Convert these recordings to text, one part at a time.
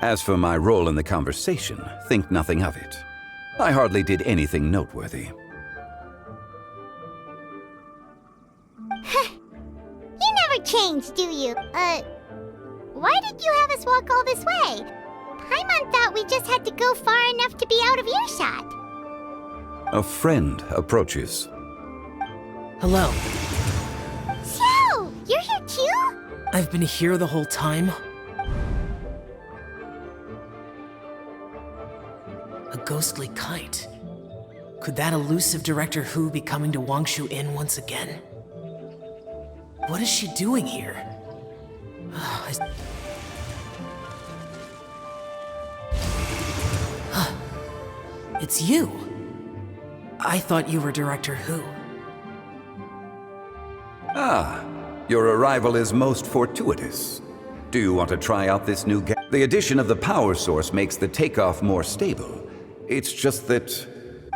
As for my role in the conversation, think nothing of it. I hardly did anything noteworthy. You never change, do you? Why did you have us walk all this way? Paimon thought we just had to go far enough to be out of earshot. A friend approaches. Hello. So, you're here too? I've been here the whole time. A ghostly kite. Could that elusive Director Hu be coming to Wangshu Inn once again? What is she doing here? It's you. I thought you were Director Hu. Ah, your arrival is most fortuitous. Do you want to try out this new gadget? The addition of the power source makes the takeoff more stable. It's just that...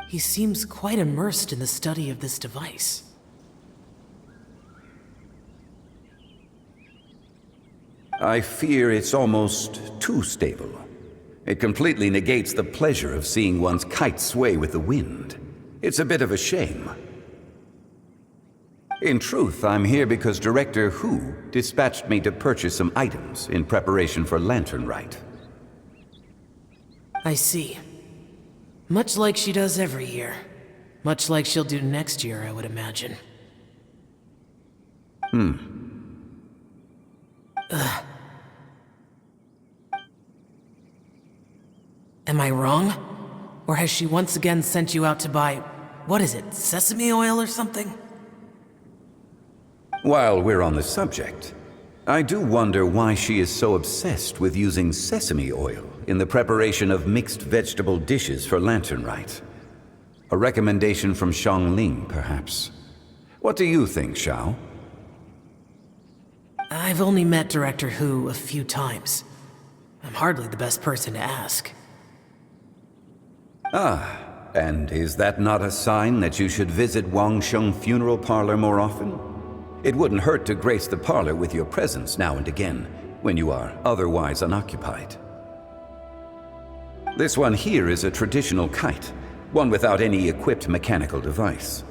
He seems quite immersed in the study of this device. I fear it's almost too stable. It completely negates the pleasure of seeing one's kite sway with the wind. It's a bit of a shame. In truth, I'm here because Director Hu dispatched me to purchase some items in preparation for Lantern Rite. I see. Much like she does every year. Much like she'll do next year, I would imagine. Am I wrong? Or has she once again sent you out to buy, what is it, sesame oil or something? While we're on the subject, I do wonder why she is so obsessed with using sesame oil in the preparation of mixed vegetable dishes for Lantern Rite. A recommendation from Xiangling, perhaps. What do you think, Xiao? I've only met Director Hu a few times. I'm hardly the best person to ask. Ah, and is that not a sign that you should visit Wangsheng Funeral Parlor more often? It wouldn't hurt to grace the parlor with your presence now and again, when you are otherwise unoccupied. This one here is a traditional kite, one without any equipped mechanical device.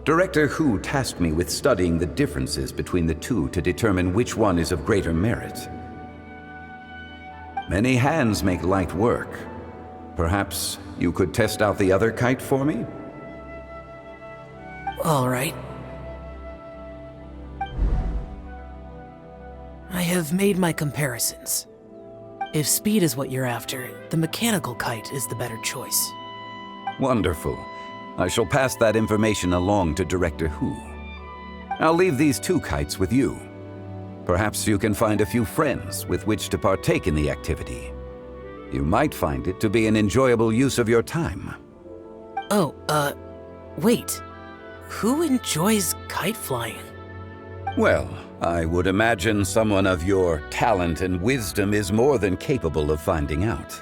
Director Hu tasked me with studying the differences between the two to determine which one is of greater merit. Many hands make light work. Perhaps you could test out the other kite for me? All right. I have made my comparisons. If speed is what you're after, the mechanical kite is the better choice. Wonderful. I shall pass that information along to Director Hu. I'll leave these two kites with you. Perhaps you can find a few friends with which to partake in the activity. You might find it to be an enjoyable use of your time. Oh, wait. Who enjoys kite flying? Well, I would imagine someone of your talent and wisdom is more than capable of finding out.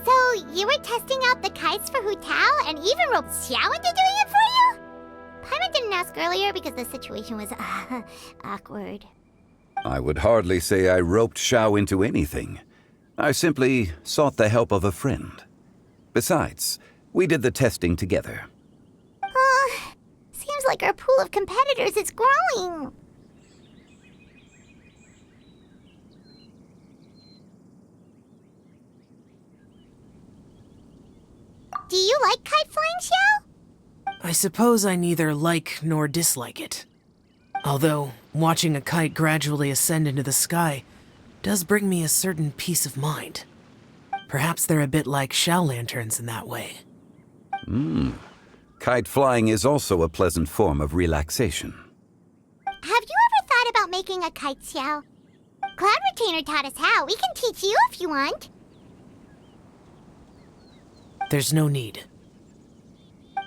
So, you were testing out the kites for Hu Tao and even roped Xiao into doing it for you? Paimon didn't ask earlier because the situation was awkward. I would hardly say I roped Xiao into anything. I simply sought the help of a friend. Besides, we did the testing together. Seems like our pool of competitors is growing. Do you like kite flying, Xiao? I suppose I neither like nor dislike it. Although, watching a kite gradually ascend into the sky does bring me a certain peace of mind. Perhaps they're a bit like shell lanterns in that way. Kite flying is also a pleasant form of relaxation. Have you ever thought about making a kite, Xiao? Cloud Retainer taught us how. We can teach you if you want. There's no need.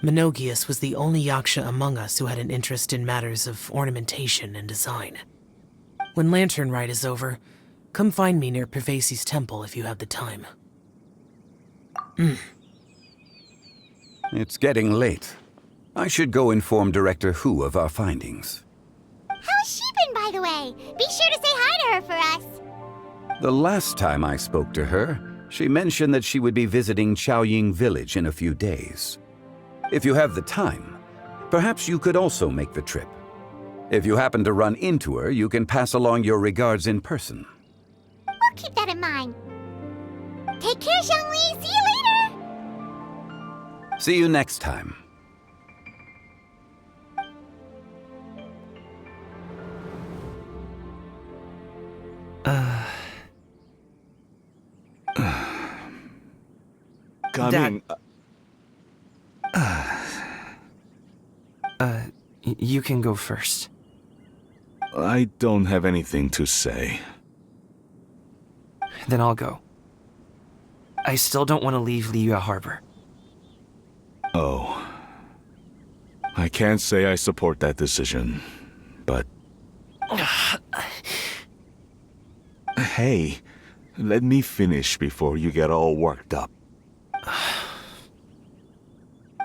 Menogius was the only yaksha among us who had an interest in matters of ornamentation and design. When Lantern Rite is over, come find me near Pervasi's temple if you have the time. It's getting late. I should go inform Director Hu of our findings. How has she been, by the way? Be sure to say hi to her for us. The last time I spoke to her, she mentioned that she would be visiting Xianyun village in a few days. If you have the time, perhaps you could also make the trip. If you happen to run into her, you can pass along your regards in person. We'll keep that in mind. Take care, Xiangli. See you later. See you next time. Coming. You can go first. I don't have anything to say. Then I'll go. I still don't want to leave Liyue Harbor. Oh. I can't say I support that decision, but... Hey, let me finish before you get all worked up.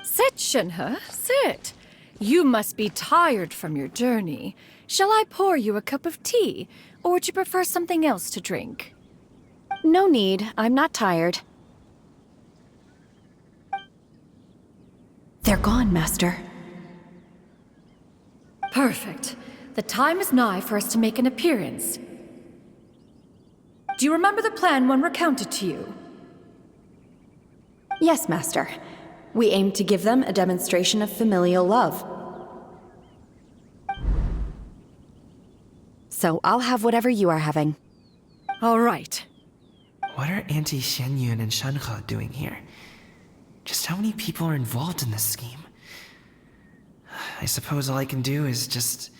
Sit, Shenhe, sit. You must be tired from your journey. Shall I pour you a cup of tea, or would you prefer something else to drink? No need. I'm not tired. They're gone, Master. Perfect. The time is nigh for us to make an appearance. Do you remember the plan when recounted to you? Yes, Master. We aim to give them a demonstration of familial love. So I'll have whatever you are having. All right. What are Auntie Xianyun and Shenhe doing here? Just how many people are involved in this scheme? I suppose all I can do is just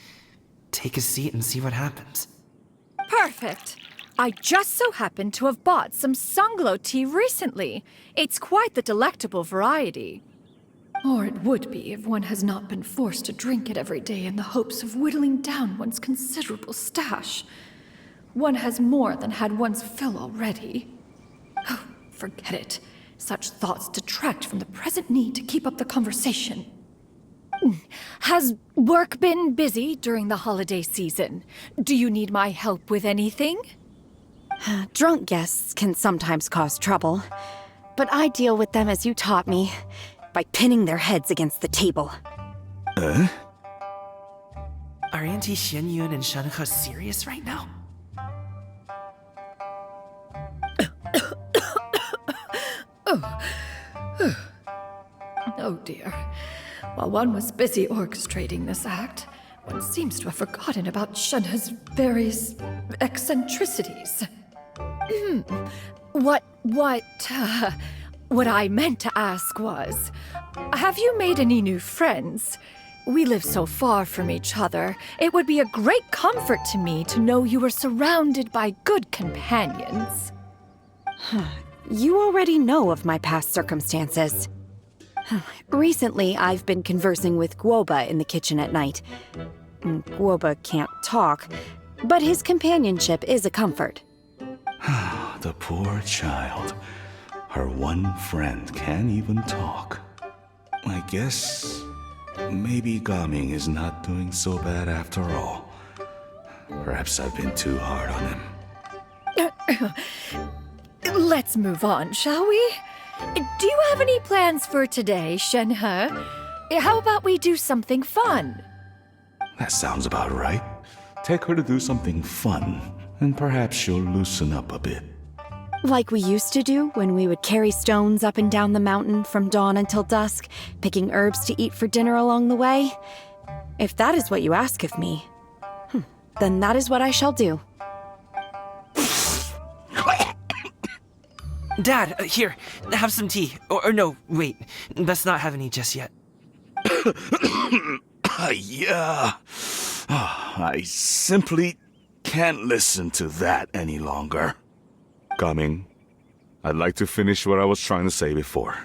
take a seat and see what happens. Perfect. I just so happened to have bought some Sunglow tea recently. It's quite the delectable variety. Or it would be if one has not been forced to drink it every day in the hopes of whittling down one's considerable stash. One has more than had one's fill already. Oh, forget it. Such thoughts detract from the present need to keep up the conversation. Has work been busy during the holiday season? Do you need my help with anything? Drunk guests can sometimes cause trouble, but I deal with them as you taught me, by pinning their heads against the table. Are Auntie Xianyun and Shenhe serious right now? Oh dear. While one was busy orchestrating this act, one seems to have forgotten about Shenhe's various eccentricities. What I meant to ask was, have you made any new friends? We live so far from each other. It would be a great comfort to me to know you were surrounded by good companions. You already know of my past circumstances. Recently, I've been conversing with Guoba in the kitchen at night. Guoba can't talk, but his companionship is a comfort. The poor child. Her one friend can't even talk. I guess maybe Gaming is not doing so bad after all. Perhaps I've been too hard on him. Let's move on, shall we? Do you have any plans for today, Shenhe? How about we do something fun? That sounds about right. Take her to do something fun, and perhaps she'll loosen up a bit. Like we used to do when we would carry stones up and down the mountain from dawn until dusk, picking herbs to eat for dinner along the way. If that is what you ask of me, then that is what I shall do. Dad, here, have some tea. Or no, wait, let's not have any just yet. Yeah. I simply can't listen to that any longer. Coming. I'd like to finish what I was trying to say before.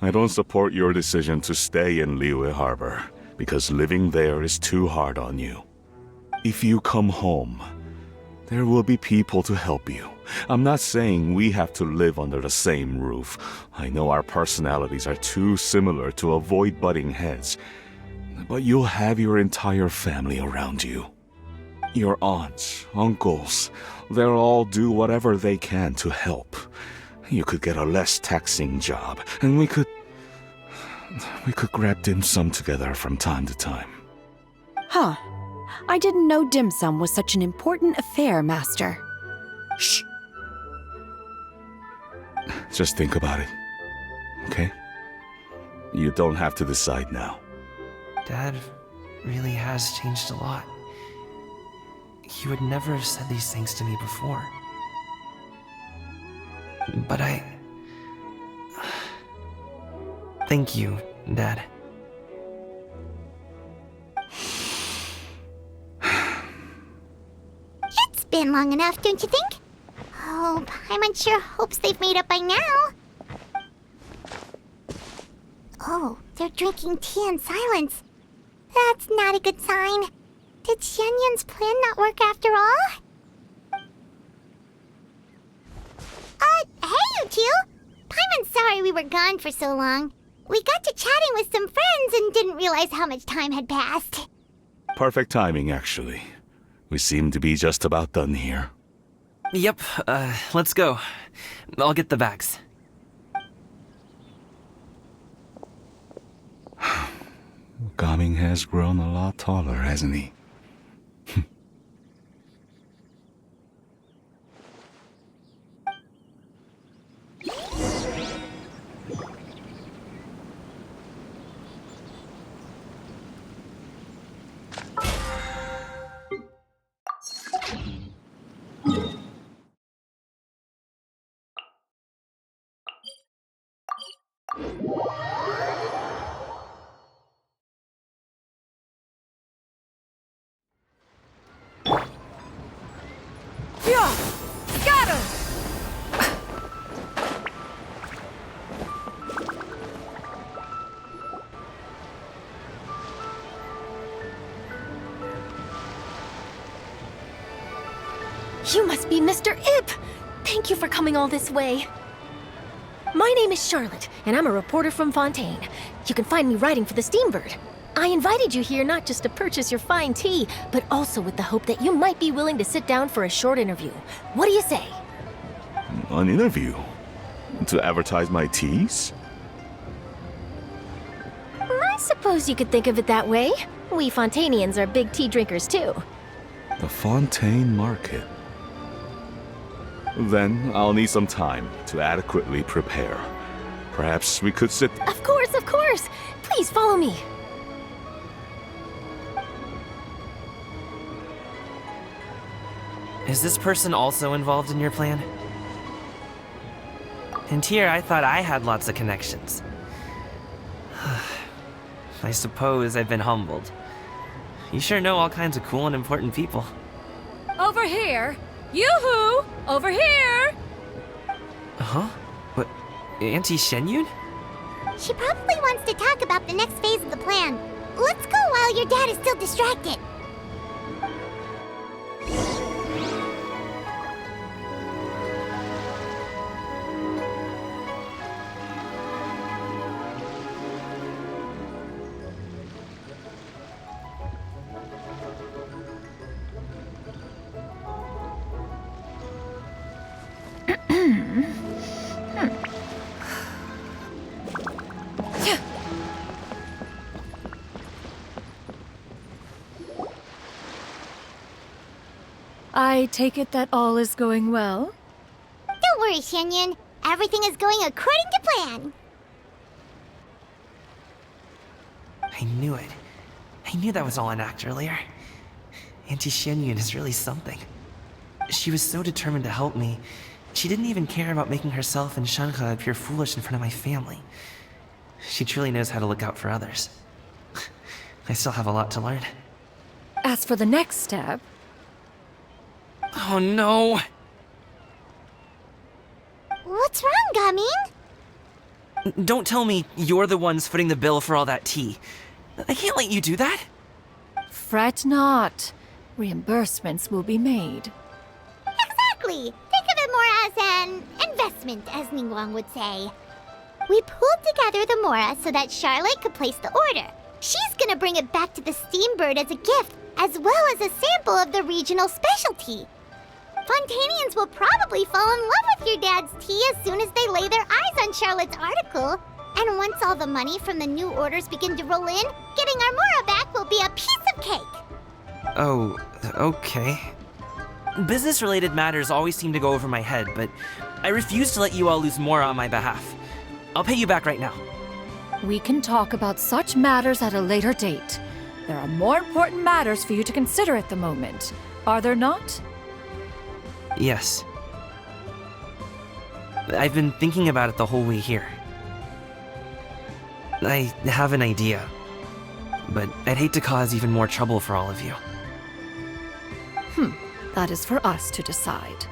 I don't support your decision to stay in Liyue Harbor, because living there is too hard on you. If you come home, there will be people to help you. I'm not saying we have to live under the same roof. I know our personalities are too similar to avoid butting heads. But you'll have your entire family around you. Your aunts, uncles, they'll all do whatever they can to help. You could get a less taxing job, and we could grab dim sum together from time to time. Huh. I didn't know dim sum was such an important affair, Master. Shh. Just think about it, okay? You don't have to decide now. Dad really has changed a lot. He would never have said these things to me before. But Thank you, Dad. It's been long enough, don't you think? Oh, Paimon sure hopes they've made up by now. Oh, they're drinking tea in silence. That's not a good sign. Did Xianyun's plan not work after all? Hey, you two! Paimon's sorry we were gone for so long. We got to chatting with some friends and didn't realize how much time had passed. Perfect timing, actually. We seem to be just about done here. Yep, let's go. I'll get the bags. Gaming has grown a lot taller, hasn't he? Got him! You must be Mr. Ip! Thank you for coming all this way. My name is Charlotte, and I'm a reporter from Fontaine. You can find me writing for the Steambird. I invited you here not just to purchase your fine tea, but also with the hope that you might be willing to sit down for a short interview. What do you say? An interview? To advertise my teas? I suppose you could think of it that way. We Fontainians are big tea drinkers too. The Fontaine Market. Then I'll need some time to adequately prepare. Perhaps we could sit... Of course, of course! Please follow me. Is this person also involved in your plan? And here I thought I had lots of connections. I suppose I've been humbled. You sure know all kinds of cool and important people. Over here! Yoo-hoo! Over here! Huh? What? Auntie Shenhyun? She probably wants to talk about the next phase of the plan. Let's go while your dad is still distracted. I take it that all is going well? Don't worry, Xianyun. Everything is going according to plan. I knew it. I knew that was all an act earlier. Auntie Xianyun is really something. She was so determined to help me. She didn't even care about making herself and Shenhe appear foolish in front of my family. She truly knows how to look out for others. I still have a lot to learn. As for the next step... Oh no! What's wrong, Gaming? Don't tell me you're the ones footing the bill for all that tea. I can't let you do that. Fret not. Reimbursements will be made. Exactly. Think of it more as an investment, as Ningguang would say. We pooled together the Mora so that Charlotte could place the order. She's gonna bring it back to the Steambird as a gift, as well as a sample of the regional specialty. Fontanians will probably fall in love with your dad's tea as soon as they lay their eyes on Charlotte's article. And once all the money from the new orders begin to roll in, getting our Mora back will be a piece of cake. Oh, okay. Business-related matters always seem to go over my head, but I refuse to let you all lose more on my behalf. I'll pay you back right now. We can talk about such matters at a later date. There are more important matters for you to consider at the moment, are there not? Yes. I've been thinking about it the whole way here. I have an idea, but I'd hate to cause even more trouble for all of you. That is for us to decide.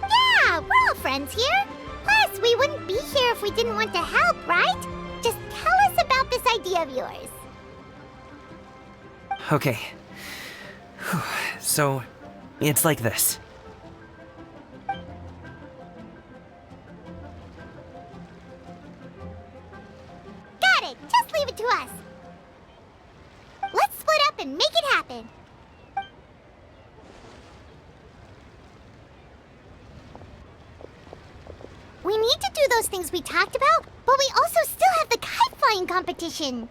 Yeah, we're all friends here. Plus, we wouldn't be here if we didn't want to help, right? Just tell us about this idea of yours. Okay. Whew. So, it's like this. Got it! Just leave it to us. Let's split up and make it happen. We need to do those things we talked about, but we also still have the kite flying competition.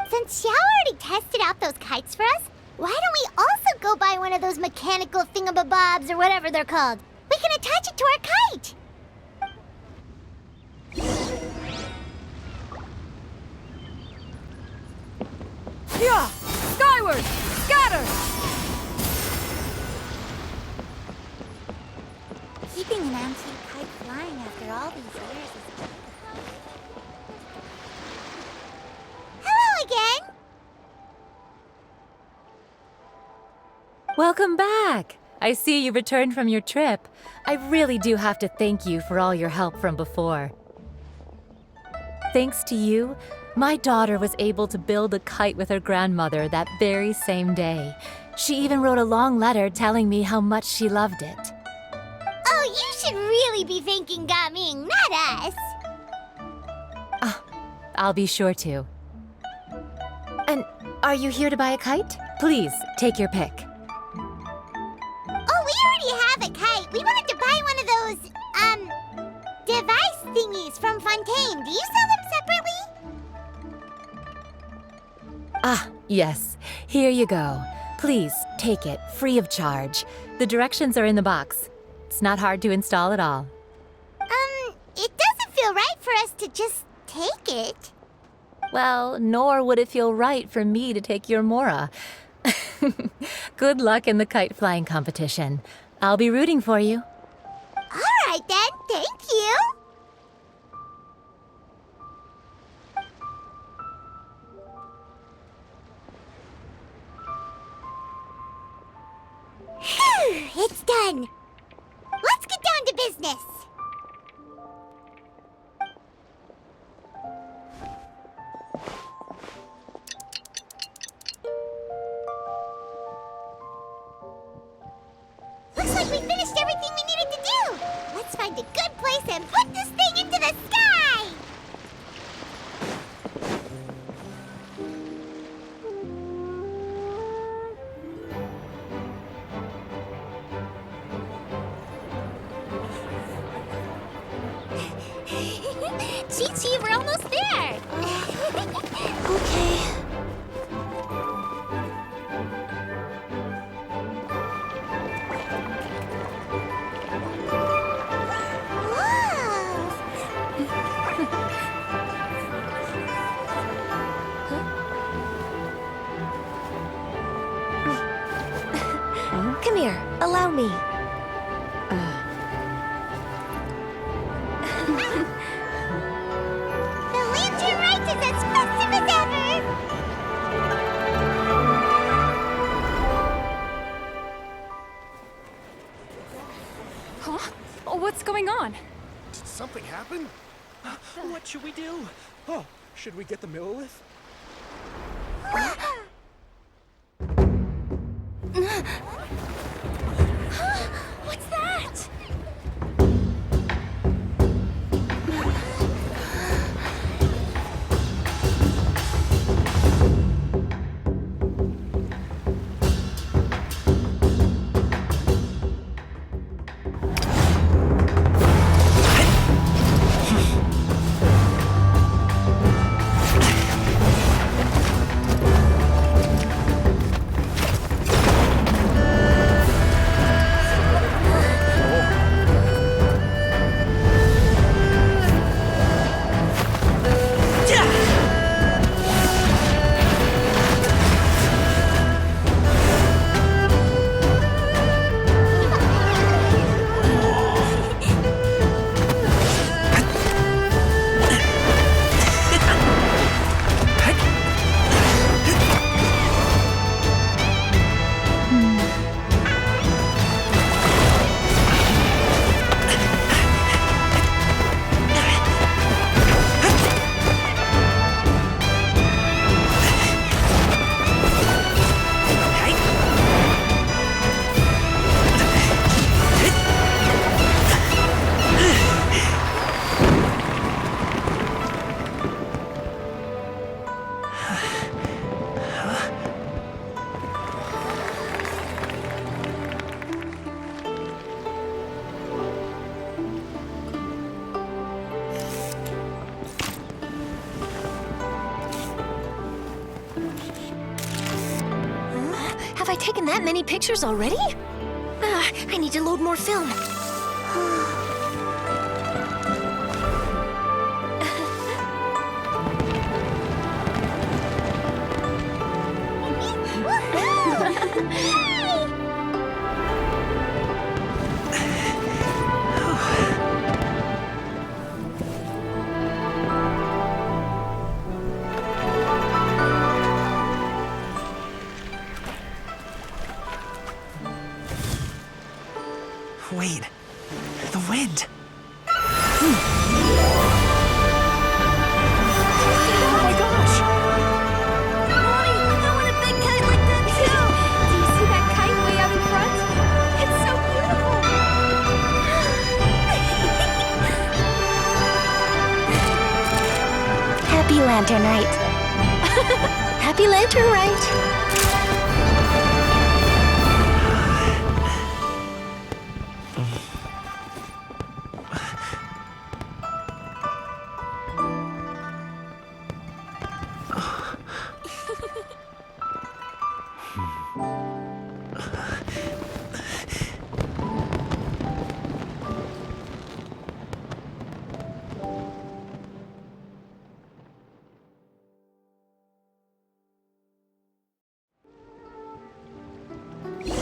Since Xiao already tested out those kites for us, why don't we also go buy one of those mechanical thingamabobs or whatever they're called? We can attach it to our kite. Yeah! Skyward! Scatter! Keeping an antique kite flying after all these years is... Hello again! Welcome back! I see you returned from your trip. I really do have to thank you for all your help from before. Thanks to you, my daughter was able to build a kite with her grandmother that very same day. She even wrote a long letter telling me how much she loved it. Oh, you should really be thanking Gaming, not us. I'll be sure to. And are you here to buy a kite? Please, take your pick. Oh, we already have a kite. We wanted to buy one of those, device thingies from Fontaine. Do you sell them separately? Yes. Here you go. Please, take it, free of charge. The directions are in the box. It's not hard to install at all. It doesn't feel right for us to just take it. Well, nor would it feel right for me to take your Mora. Good luck in the kite flying competition. I'll be rooting for you. All right then, thank you. Phew, it's done. Let's get down to business. Looks like we finished everything we needed to do. Let's find a good place and put this thing into the sky. Chi-Chi, we're almost there. Okay. Come here, allow me. The lantern rite is as festive as ever! Huh? Oh, what's going on? Did something happen? What should we do? Oh, should we get the Millilith? What's that? taken that many pictures already? I need to load more film. Wait, the wind. Oh my gosh! Mommy, I want a big kite like that too! Do you see that kite way out in front? It's so beautiful! Happy Lantern Rite. Happy Lantern Rite.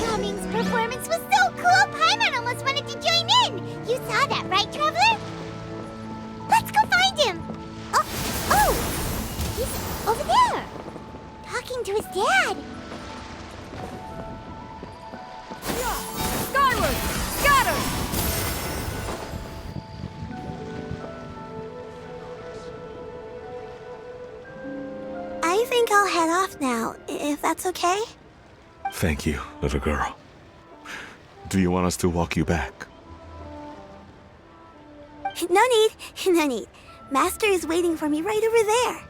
Cummings' performance was so cool, Paimon almost wanted to join in! You saw that, right, Traveler? Let's go find him! Oh! He's over there! Talking to his dad! Skyward! Scatter! I think I'll head off now, if that's okay? Thank you, little girl. Do you want us to walk you back? No need, no need. Master is waiting for me right over there.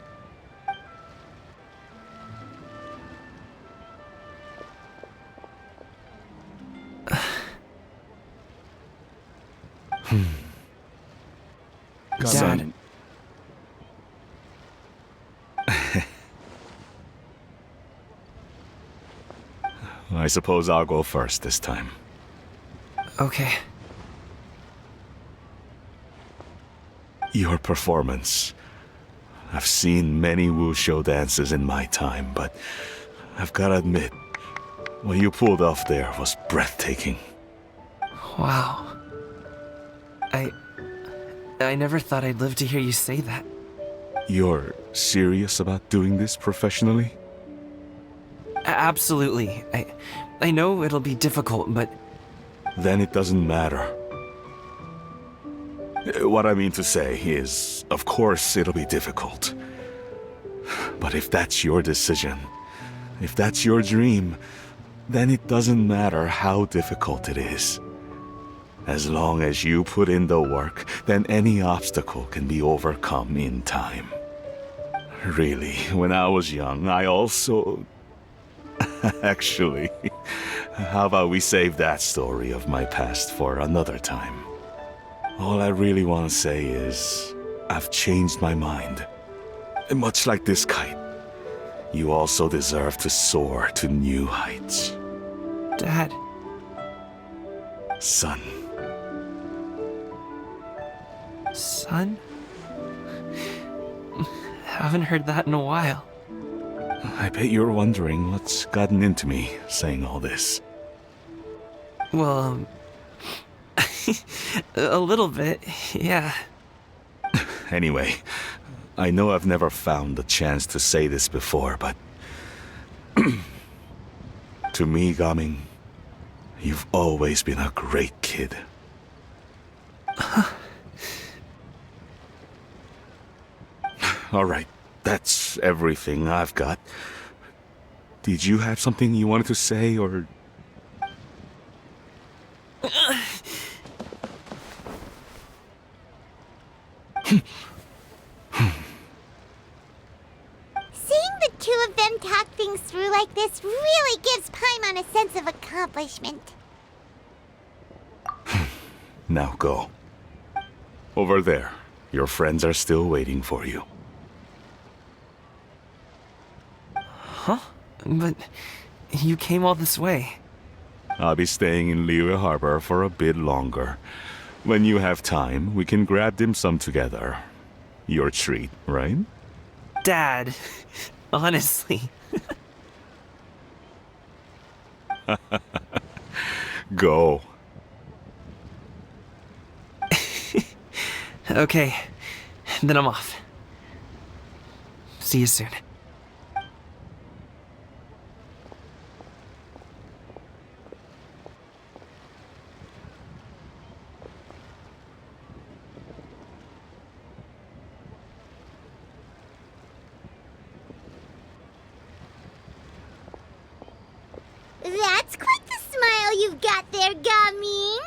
Dad. I suppose I'll go first this time. Okay. Your performance. I've seen many wushou dances in my time, but I've gotta admit, what you pulled off there was breathtaking. Wow. I never thought I'd live to hear you say that. You're serious about doing this professionally? Absolutely. I know it'll be difficult, but Then it doesn't matter. What I mean to say is, of course it'll be difficult. But if that's your decision, if that's your dream, then it doesn't matter how difficult it is. As long as you put in the work, then any obstacle can be overcome in time. Really, when I was young, I also... Actually, how about we save that story of my past for another time? All I really want to say is, I've changed my mind. And much like this kite, you also deserve to soar to new heights. Dad, Son. son? Haven't heard that in a while. I bet you're wondering what's gotten into me saying all this. Well, a little bit, yeah. Anyway, I know I've never found the chance to say this before, but... to me, Gaming, you've always been a great kid. Alright, that's everything I've got. Did you have something you wanted to say, or... Seeing the two of them talk things through like this really gives Paimon a sense of accomplishment. Now go. Over there. Your friends are still waiting for you. Huh? But You came all this way. I'll be staying in Liyue Harbor for a bit longer. When you have time, we can grab dim sum together. Your treat, right? Dad, honestly. Go. Okay, then I'm off. See you soon. That's quite the smile you've got there, Gaming.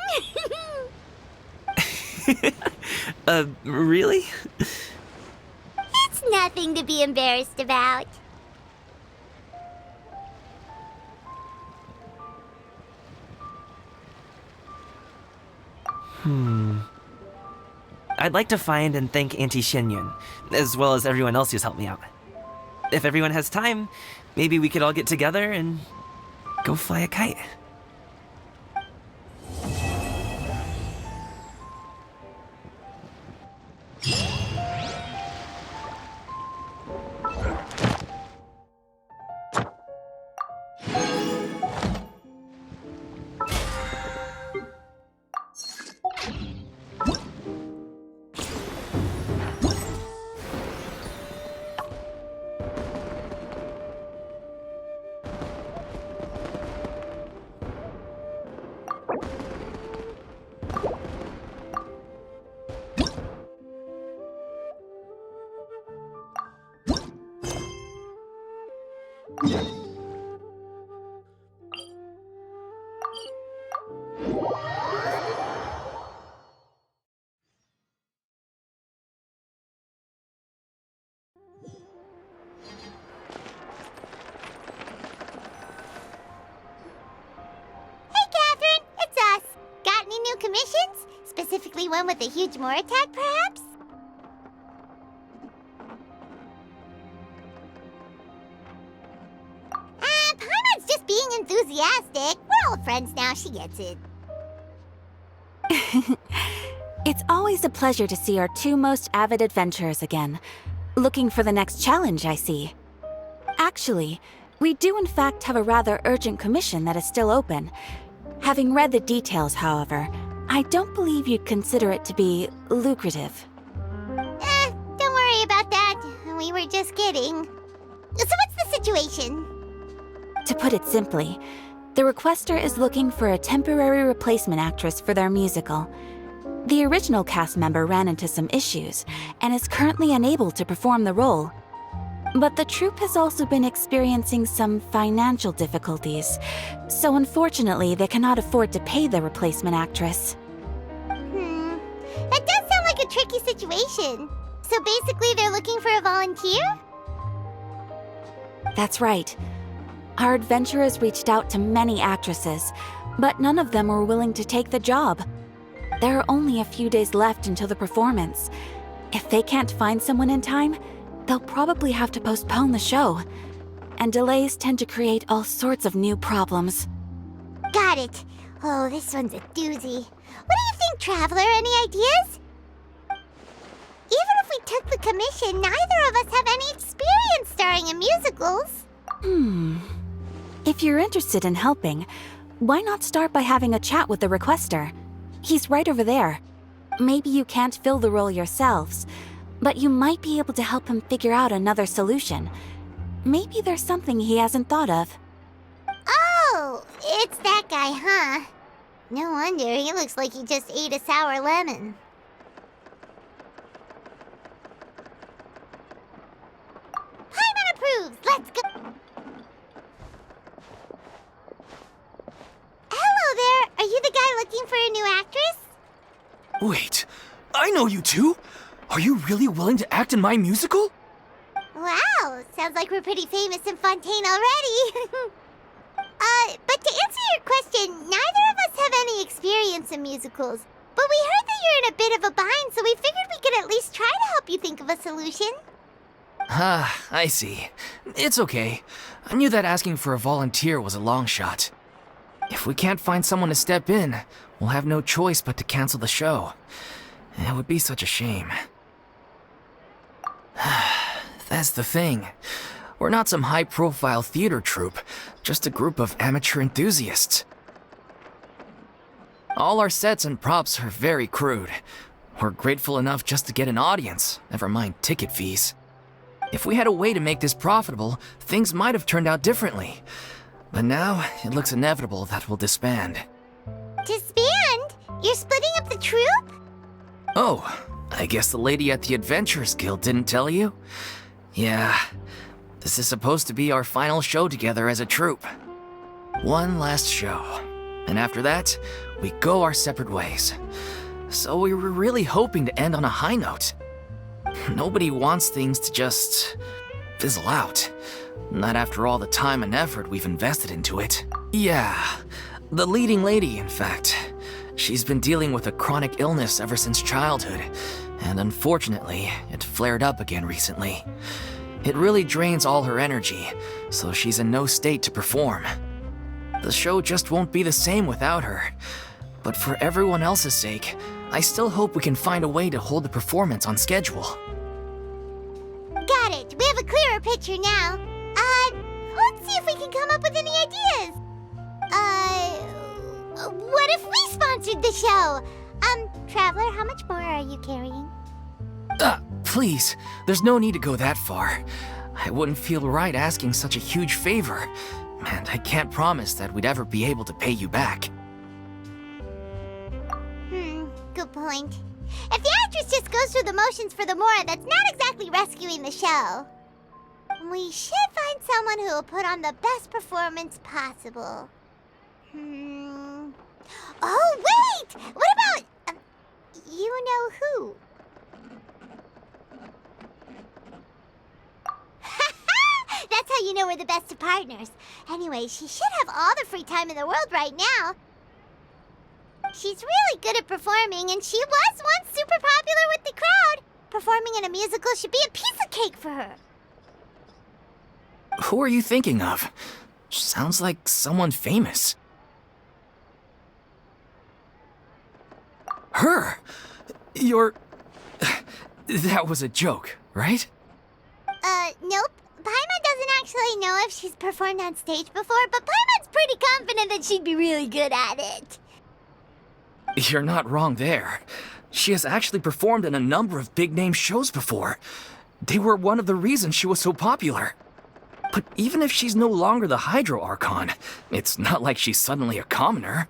Really? It's nothing to be embarrassed about. I'd like to find and thank Auntie Xianyun, as well as everyone else who's helped me out. If everyone has time, maybe we could all get together and go fly a kite. Commissions? Specifically one with a huge Mora tag, perhaps? Paimon's just being enthusiastic. We're all friends now, she gets it. It's always a pleasure to see our two most avid adventurers again. Looking for the next challenge, I see. Actually, we do in fact have a rather urgent commission that is still open. Having read the details, however, I don't believe you'd consider it to be lucrative. Don't worry about that. We were just kidding. So what's the situation? To put it simply, the requester is looking for a temporary replacement actress for their musical. The original cast member ran into some issues and is currently unable to perform the role. But the troupe has also been experiencing some financial difficulties, so unfortunately they cannot afford to pay the replacement actress. That does sound like a tricky situation. So basically they're looking for a volunteer? That's right. Our adventurers reached out to many actresses, but none of them were willing to take the job. There are only a few days left until the performance. If they can't find someone in time, they'll probably have to postpone the show. And delays tend to create all sorts of new problems. Got it. Oh, this one's a doozy. What do you think, Traveler? Any ideas? Even if we took the commission, neither of us have any experience starring in musicals. If you're interested in helping, why not start by having a chat with the requester? He's right over there. Maybe you can't fill the role yourselves, but you might be able to help him figure out another solution. Maybe there's something he hasn't thought of. Oh, it's that guy, huh? No wonder, he looks like he just ate a sour lemon. Paimon approves! Let's go! Hello there! Are you the guy looking for a new actress? Wait, I know you two! Are you really willing to act in my musical? Wow, sounds like we're pretty famous in Fontaine already. But to answer your question, neither of us have any experience in musicals. But we heard that you're in a bit of a bind, so we figured we could at least try to help you think of a solution. Ah, I see. It's okay. I knew that asking for a volunteer was a long shot. If we can't find someone to step in, we'll have no choice but to cancel the show. It would be such a shame. That's the thing. We're not some high-profile theater troupe, just a group of amateur enthusiasts. All our sets and props are very crude. We're grateful enough just to get an audience, never mind ticket fees. If we had a way to make this profitable, things might have turned out differently. But now, it looks inevitable that we'll disband. Disband? You're splitting up the troupe? Oh, I guess the lady at the Adventurers Guild didn't tell you? Yeah, this is supposed to be our final show together as a troupe. One last show. And after that, we go our separate ways. So we were really hoping to end on a high note. Nobody wants things to just fizzle out. Not after all the time and effort we've invested into it. Yeah, the leading lady, in fact. She's been dealing with a chronic illness ever since childhood, and unfortunately, it flared up again recently. It really drains all her energy, so she's in no state to perform. The show just won't be the same without her. But for everyone else's sake, I still hope we can find a way to hold the performance on schedule. Got it. We have a clearer picture now. Let's see if we can come up with any ideas. What if we sponsored the show? Traveler, how much more are you carrying? Please, there's no need to go that far. I wouldn't feel right asking such a huge favor, and I can't promise that we'd ever be able to pay you back. Good point. If the actress just goes through the motions for the Mora, that's not exactly rescuing the show. We should find someone who will put on the best performance possible. Oh, wait! What about... you know who? That's how you know we're the best of partners. Anyway, she should have all the free time in the world right now. She's really good at performing, and she was once super popular with the crowd. Performing in a musical should be a piece of cake for her. Who are you thinking of? Sounds like someone famous. Her? You're... That was a joke, right? Nope. Paimon doesn't actually know if she's performed on stage before, but Paimon's pretty confident that she'd be really good at it. You're not wrong there. She has actually performed in a number of big-name shows before. They were one of the reasons she was so popular. But even if she's no longer the Hydro Archon, it's not like she's suddenly a commoner.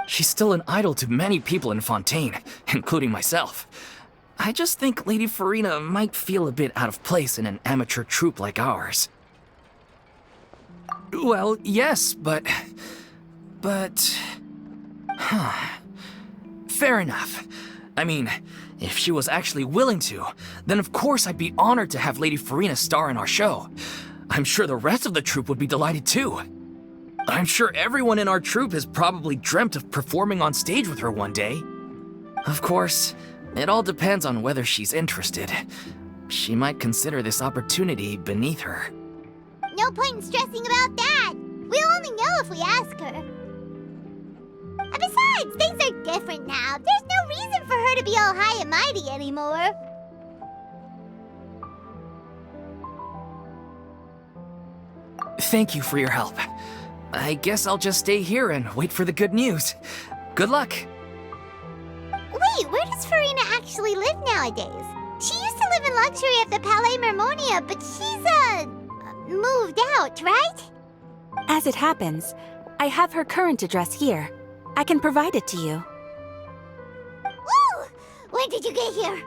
She's still an idol to many people in Fontaine, including myself. I just think Lady Furina might feel a bit out of place in an amateur troupe like ours. Well, yes, but... Fair enough. I mean, if she was actually willing to, then of course I'd be honored to have Lady Furina star in our show. I'm sure the rest of the troupe would be delighted too. I'm sure everyone in our troupe has probably dreamt of performing on stage with her one day. Of course, it all depends on whether she's interested. She might consider this opportunity beneath her. No point in stressing about that. We'll only know if we ask her. And besides, things are different now. There's no reason for her to be all high and mighty anymore. Thank you for your help. I guess I'll just stay here and wait for the good news. Good luck. Wait, where does Furina actually live nowadays? She used to live in luxury at the Palais Mermonia, but she's, moved out, right? As it happens, I have her current address here. I can provide it to you. Woo! When did you get here?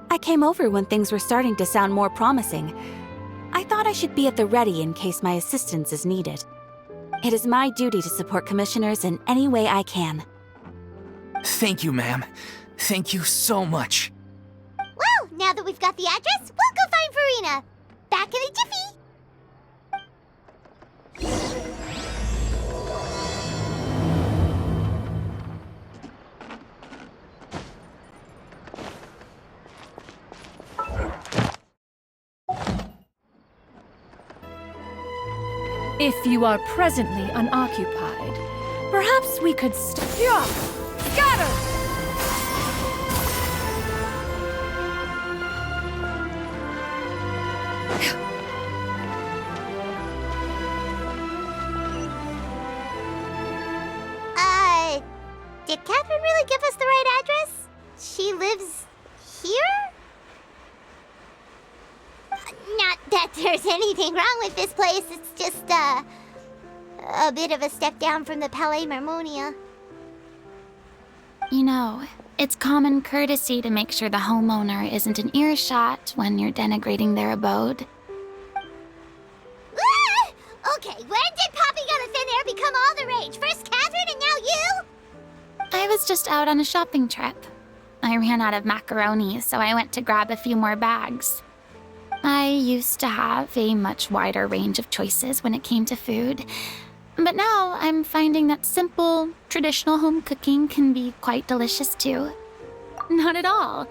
I came over when things were starting to sound more promising. I thought I should be at the ready in case my assistance is needed. It is my duty to support commissioners in any way I can. Thank you, ma'am. Thank you so much. Well, now that we've got the address, we'll go find Furina. Back in a jiffy. If you are presently unoccupied, perhaps we could Yeah! Scatter! Did Catherine really give us the right address? She lives here? Not that there's anything wrong with this place, it's just, a bit of a step down from the Palais Marmonia. You know, it's common courtesy to make sure the homeowner isn't in earshot when you're denigrating their abode. Ah! Okay, when did popping out of thin air become all the rage? First Catherine and now you? I was just out on a shopping trip. I ran out of macaroni, so I went to grab a few more bags. I used to have a much wider range of choices when it came to food, but now I'm finding that simple, traditional home cooking can be quite delicious too. Not at all.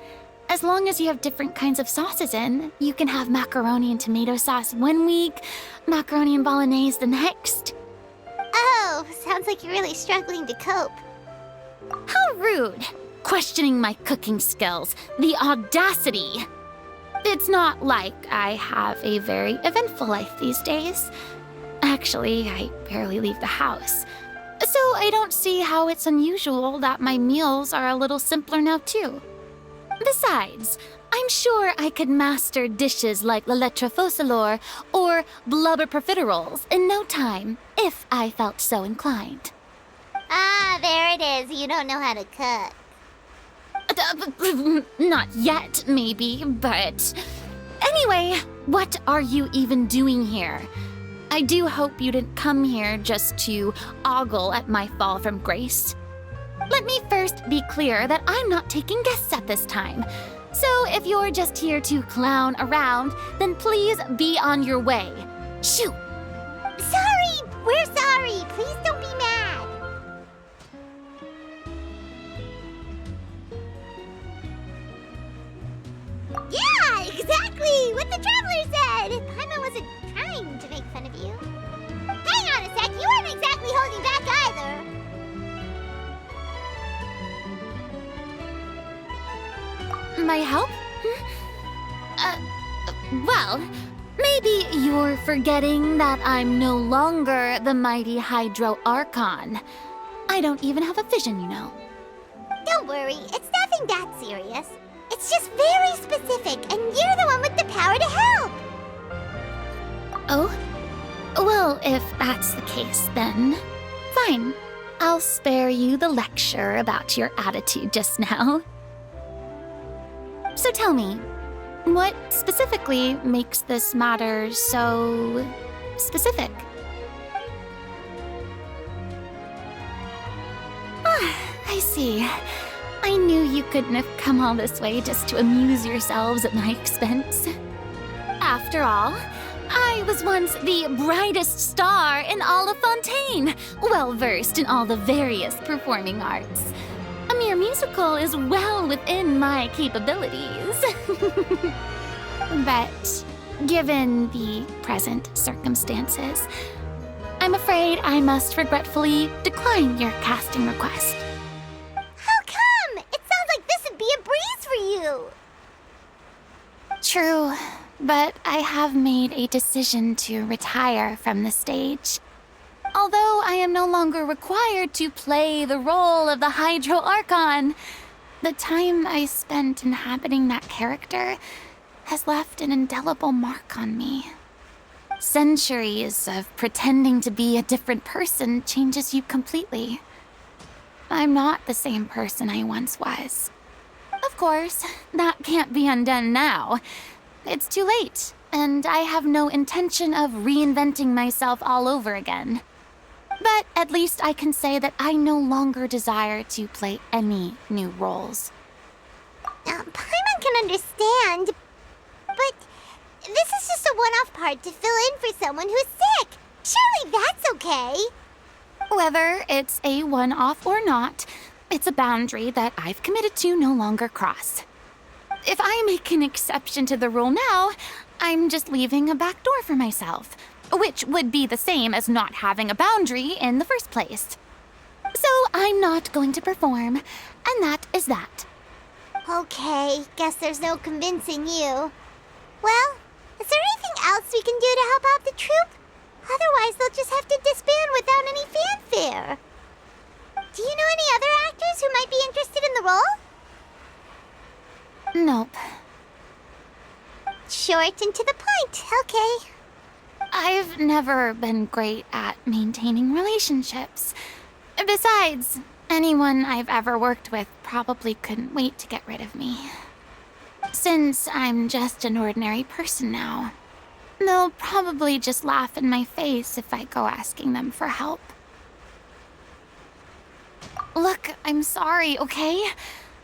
As long as you have different kinds of sauces in, you can have macaroni and tomato sauce one week, macaroni and bolognese the next. Oh, sounds like you're really struggling to cope. How rude! Questioning my cooking skills. The audacity! It's not like I have a very eventful life these days. Actually, I barely leave the house. So I don't see how it's unusual that my meals are a little simpler now too. Besides, I'm sure I could master dishes like la lettre faucilor or blubber profiteroles in no time, if I felt so inclined. Ah, there it is. You don't know how to cook. Not yet, maybe, but... Anyway, what are you even doing here? I do hope you didn't come here just to ogle at my fall from grace. Let me first be clear that I'm not taking guests at this time. So if you're just here to clown around, then please be on your way. Shoo! Sorry! We're sorry! Please don't be mad! Yeah, exactly! What the Traveler said! Paimon wasn't trying to make fun of you. Hang on a sec, you weren't exactly holding back either! My help? Well, maybe you're forgetting that I'm no longer the mighty Hydro Archon. I don't even have a vision, you know. Don't worry, it's nothing that serious. It's just very specific, and you're the one with the power to help! Oh? Well, if that's the case, then fine. I'll spare you the lecture about your attitude just now. So tell me, what specifically makes this matter so specific? Ah, I see. I knew you couldn't have come all this way just to amuse yourselves at my expense. After all, I was once the brightest star in all of Fontaine, well-versed in all the various performing arts. A mere musical is well within my capabilities. But given the present circumstances, I'm afraid I must regretfully decline your casting request. How come? It sounds like this would be a breeze for you! True, but I have made a decision to retire from the stage. Although I am no longer required to play the role of the Hydro Archon, the time I spent inhabiting that character has left an indelible mark on me. Centuries of pretending to be a different person changes you completely. I'm not the same person I once was. Of course, that can't be undone now. It's too late, and I have no intention of reinventing myself all over again. But at least I can say that I no longer desire to play any new roles. Paimon can understand, but this is just a one-off part to fill in for someone who's sick. Surely that's okay. Whether it's a one-off or not, it's a boundary that I've committed to no longer cross. If I make an exception to the rule now, I'm just leaving a back door for myself. which would be the same as not having a boundary in the first place. So I'm not going to perform, and that is that. Okay, guess there's no convincing you. Well, is there anything else we can do to help out the troupe? Otherwise, they'll just have to disband without any fanfare. Do you know any other actors who might be interested in the role? Nope. Short and to the point, okay. I've never been great at maintaining relationships. Besides, anyone I've ever worked with probably couldn't wait to get rid of me. Since I'm just an ordinary person now, they'll probably just laugh in my face if I go asking them for help. Look, I'm sorry, okay?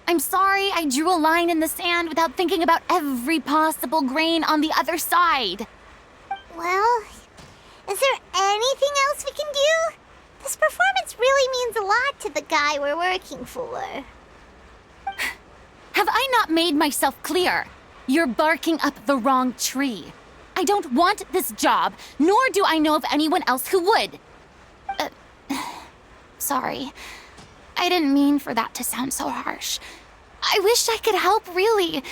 I'm sorry I drew a line in the sand without thinking about every possible grain on the other side. Well, is there anything else we can do? This performance really means a lot to the guy we're working for. Have I not made myself clear? You're barking up the wrong tree. I don't want this job, nor do I know of anyone else who would. Sorry. I didn't mean for that to sound so harsh. I wish I could help, really.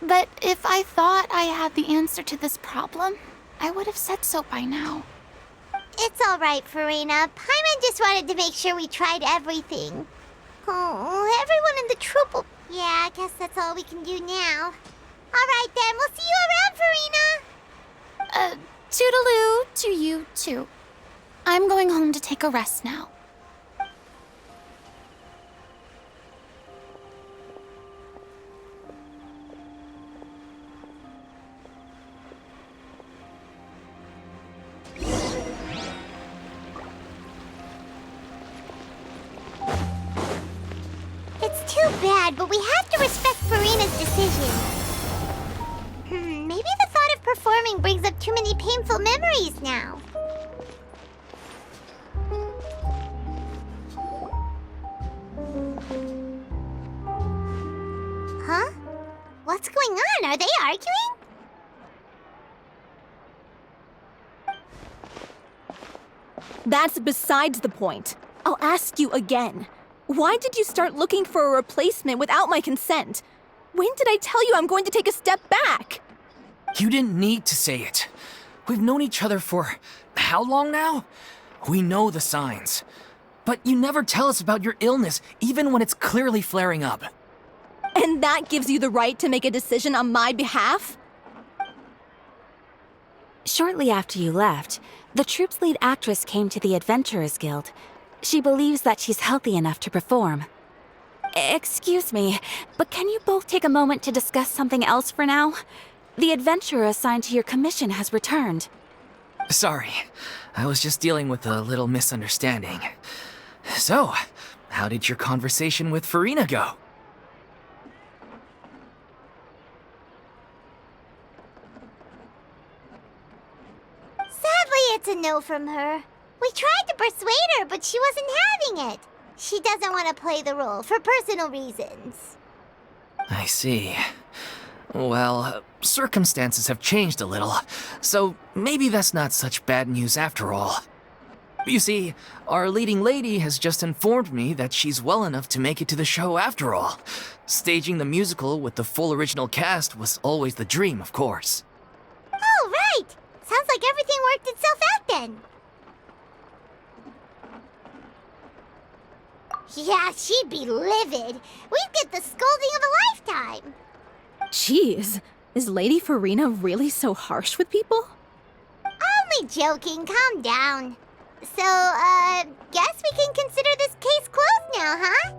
But if I thought I had the answer to this problem, I would have said so by now. It's all right, Furina. Paimon just wanted to make sure we tried everything. Oh, everyone in the troupe will... Yeah, I guess that's all we can do now. All right, then. We'll see you around, Furina. Toodaloo to you, too. I'm going home to take a rest now. It's too bad, but we have to respect Furina's decision. Maybe the thought of performing brings up too many painful memories now. Huh? What's going on? Are they arguing? That's besides the point. I'll ask you again. Why did you start looking for a replacement without my consent? When did I tell you I'm going to take a step back? You didn't need to say it. We've known each other for how long now? We know the signs. But you never tell us about your illness, even when it's clearly flaring up. And that gives you the right to make a decision on my behalf? Shortly after you left, the troupe's lead actress came to the Adventurers Guild. She believes that she's healthy enough to perform. Excuse me, but can you both take a moment to discuss something else for now? The adventurer assigned to your commission has returned. Sorry, I was just dealing with a little misunderstanding. So, how did your conversation with Furina go? Sadly, it's a no from her. We tried to persuade her, but she wasn't having it. She doesn't want to play the role for personal reasons. I see. Well, circumstances have changed a little, so maybe that's not such bad news after all. You see, our leading lady has just informed me that she's well enough to make it to the show after all. Staging the musical with the full original cast was always the dream, of course. Oh, right! Sounds like everything worked itself out then. Yeah, she'd be livid. We'd get the scolding of a lifetime. Jeez, is Lady Furina really so harsh with people? Only joking, calm down. So, guess we can consider this case closed now, huh?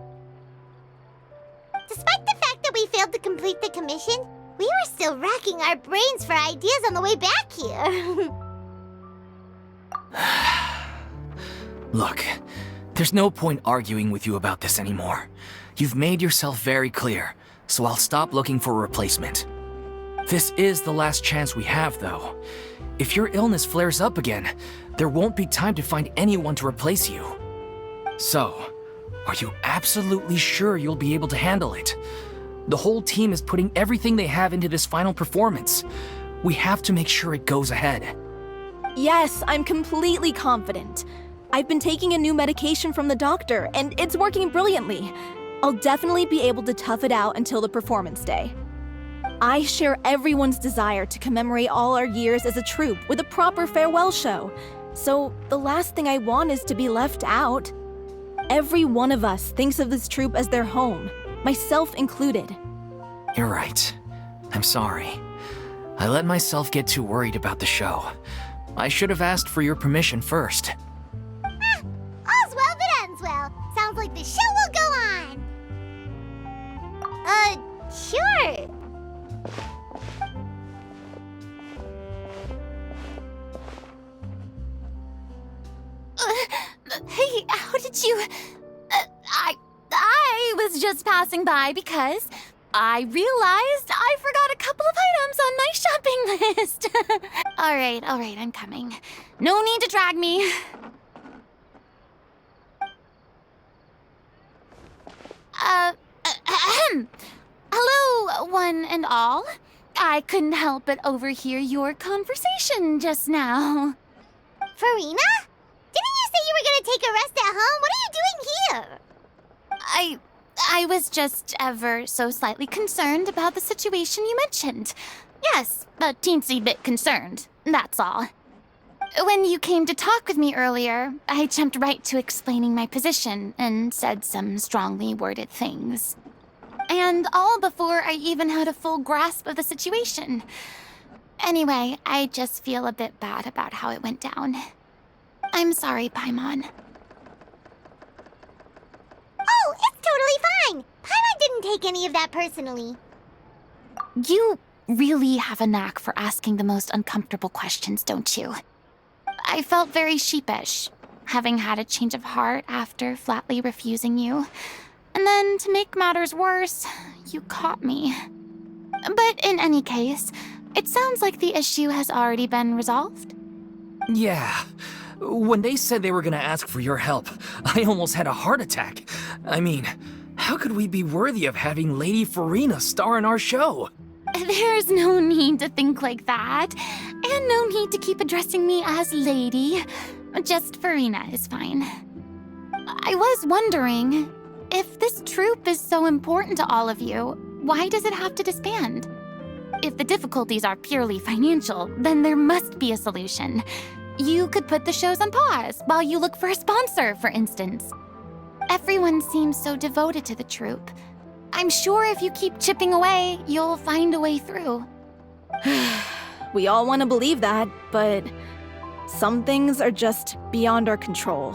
Despite the fact that we failed to complete the commission, we were still racking our brains for ideas on the way back here. Look, there's no point arguing with you about this anymore. You've made yourself very clear, so I'll stop looking for a replacement. This is the last chance we have, though. If your illness flares up again, there won't be time to find anyone to replace you. So, are you absolutely sure you'll be able to handle it? The whole team is putting everything they have into this final performance. We have to make sure it goes ahead. Yes, I'm completely confident. I've been taking a new medication from the doctor, and it's working brilliantly. I'll definitely be able to tough it out until the performance day. I share everyone's desire to commemorate all our years as a troupe with a proper farewell show. So the last thing I want is to be left out. Every one of us thinks of this troupe as their home, myself included. You're right. I'm sorry. I let myself get too worried about the show. I should have asked for your permission first. All's well that ends well. Sounds like the show will go on. Sure. Hey, how did you... I was just passing by because I realized I forgot a couple of items on my shopping list. All right, I'm coming. No need to drag me. Hello, one and all. I couldn't help but overhear your conversation just now. Furina? Didn't you say you were gonna take a rest at home? What are you doing here? I was just ever so slightly concerned about the situation you mentioned. Yes, a teensy bit concerned, that's all. When you came to talk with me earlier, I jumped right to explaining my position and said some strongly worded things. And all before I even had a full grasp of the situation. Anyway, I just feel a bit bad about how it went down. I'm sorry, Paimon. Oh, it's totally fine. Paimon didn't take any of that personally. You really have a knack for asking the most uncomfortable questions, don't you? I felt very sheepish, having had a change of heart after flatly refusing you. And then, to make matters worse, you caught me. But in any case, it sounds like the issue has already been resolved. Yeah. When they said they were gonna ask for your help, I almost had a heart attack. I mean, how could we be worthy of having Lady Furina star in our show? There's no need to think like that, and no need to keep addressing me as Lady. Just Furina is fine. I was wondering, if this troupe is so important to all of you, why does it have to disband? If the difficulties are purely financial, then there must be a solution. You could put the shows on pause while you look for a sponsor, for instance. Everyone seems so devoted to the troupe. I'm sure if you keep chipping away, you'll find a way through. We all want to believe that, but some things are just beyond our control.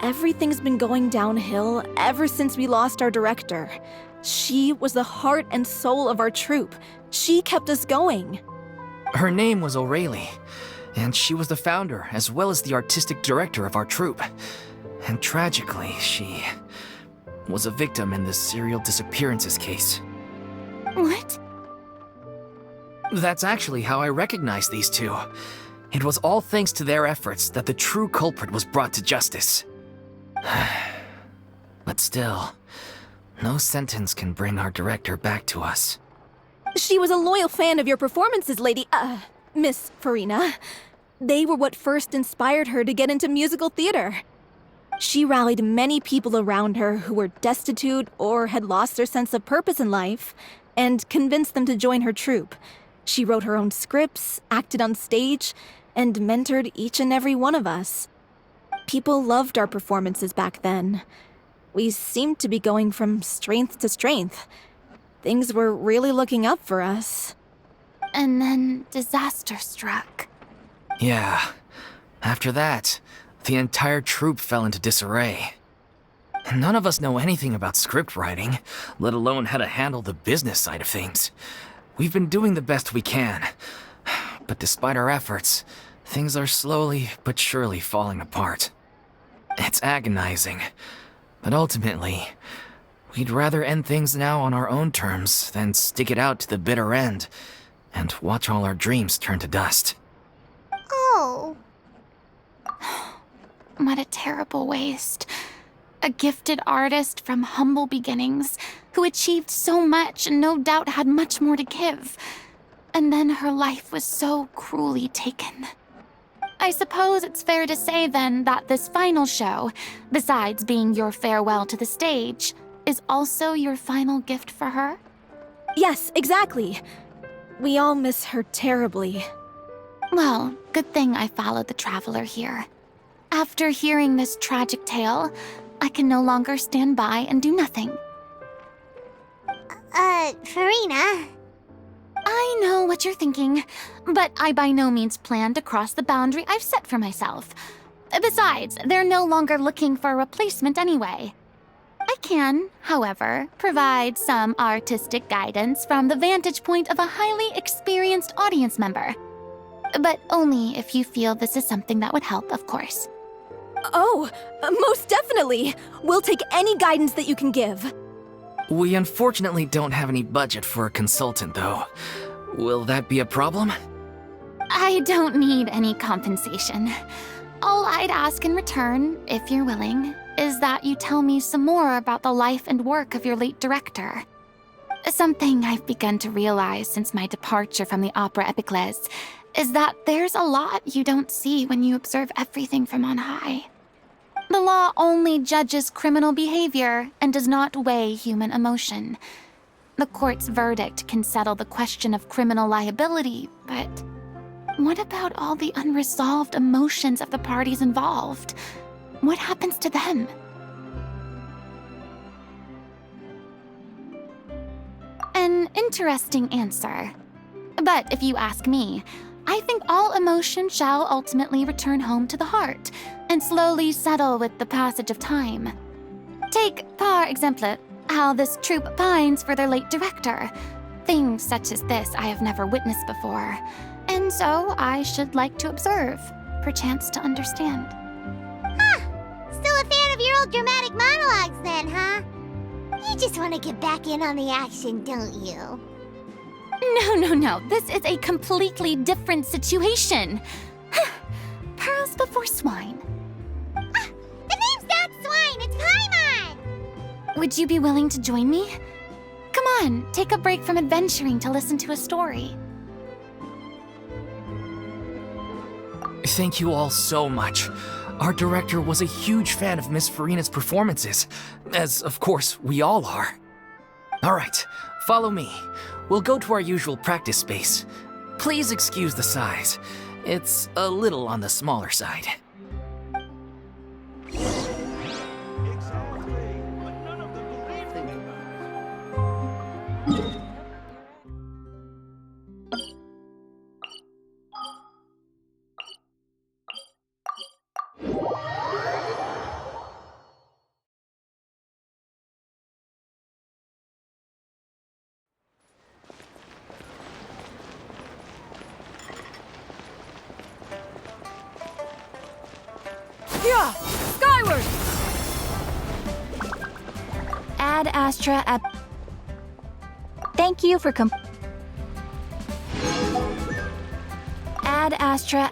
Everything's been going downhill ever since we lost our director. She was the heart and soul of our troupe. She kept us going. Her name was O'Reilly, and she was the founder as well as the artistic director of our troupe. And tragically, she was a victim in the serial disappearances case. What? That's actually how I recognized these two. It was all thanks to their efforts that the true culprit was brought to justice. But still, no sentence can bring our director back to us. She was a loyal fan of your performances, Miss Furina. They were what first inspired her to get into musical theater. She rallied many people around her who were destitute or had lost their sense of purpose in life, and convinced them to join her troupe. She wrote her own scripts, acted on stage, and mentored each and every one of us. People loved our performances back then. We seemed to be going from strength to strength. Things were really looking up for us. And then disaster struck. Yeah. After that, the entire troupe fell into disarray. None of us know anything about script writing, let alone how to handle the business side of things. We've been doing the best we can. But despite our efforts, things are slowly but surely falling apart. It's agonizing. But ultimately, we'd rather end things now on our own terms than stick it out to the bitter end and watch all our dreams turn to dust. Oh. What a terrible waste. A gifted artist from humble beginnings who achieved so much and no doubt had much more to give. And then her life was so cruelly taken. I suppose it's fair to say then that this final show, besides being your farewell to the stage, is also your final gift for her? Yes, exactly. We all miss her terribly. Well, good thing I followed the traveler here. After hearing this tragic tale, I can no longer stand by and do nothing. Furina. I know what you're thinking, but I by no means plan to cross the boundary I've set for myself. Besides, they're no longer looking for a replacement anyway. I can, however, provide some artistic guidance from the vantage point of a highly experienced audience member. But only if you feel this is something that would help, of course. Oh, most definitely! We'll take any guidance that you can give. We unfortunately don't have any budget for a consultant, though. Will that be a problem? I don't need any compensation. All I'd ask in return, if you're willing, is that you tell me some more about the life and work of your late director. Something I've begun to realize since my departure from the Opera Epiclese is that there's a lot you don't see when you observe everything from on high. The law only judges criminal behavior and does not weigh human emotion. The court's verdict can settle the question of criminal liability, but what about all the unresolved emotions of the parties involved? What happens to them? An interesting answer. But if you ask me, I think all emotion shall ultimately return home to the heart and slowly settle with the passage of time. Take, par exemple, how this troupe pines for their late director. Things such as this I have never witnessed before, and so I should like to observe, perchance to understand. Huh. Still a fan of your old dramatic monologues then, huh? You just want to get back in on the action, don't you? No. This is a completely different situation. Pearls before swine. The name's not Swine, it's Paimon! Would you be willing to join me? Come on, take a break from adventuring to listen to a story. Thank you all so much. Our director was a huge fan of Miss Furina's performances, as of course we all are. All right, follow me. We'll go to our usual practice space. Please excuse the size. It's a little on the smaller side. Yeah! Skyward! Ad Astra Ep... Thank you for Ad Astra...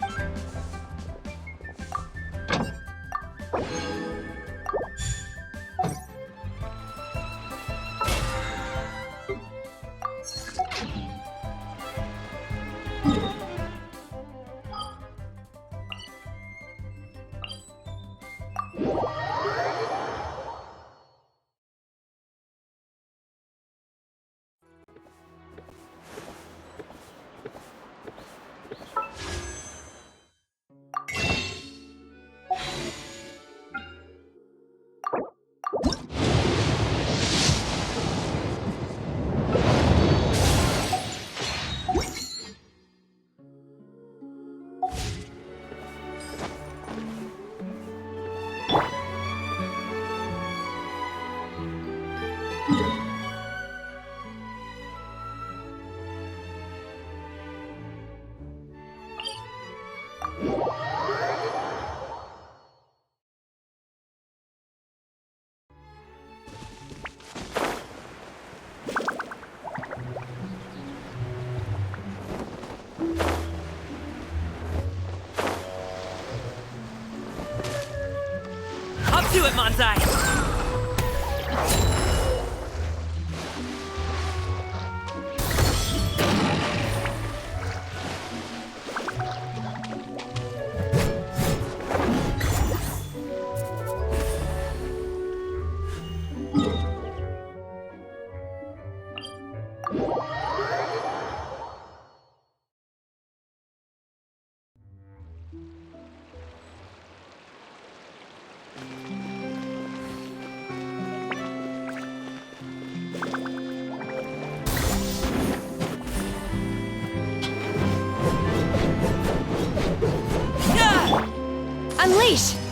Up to it, Manzai! Unleash!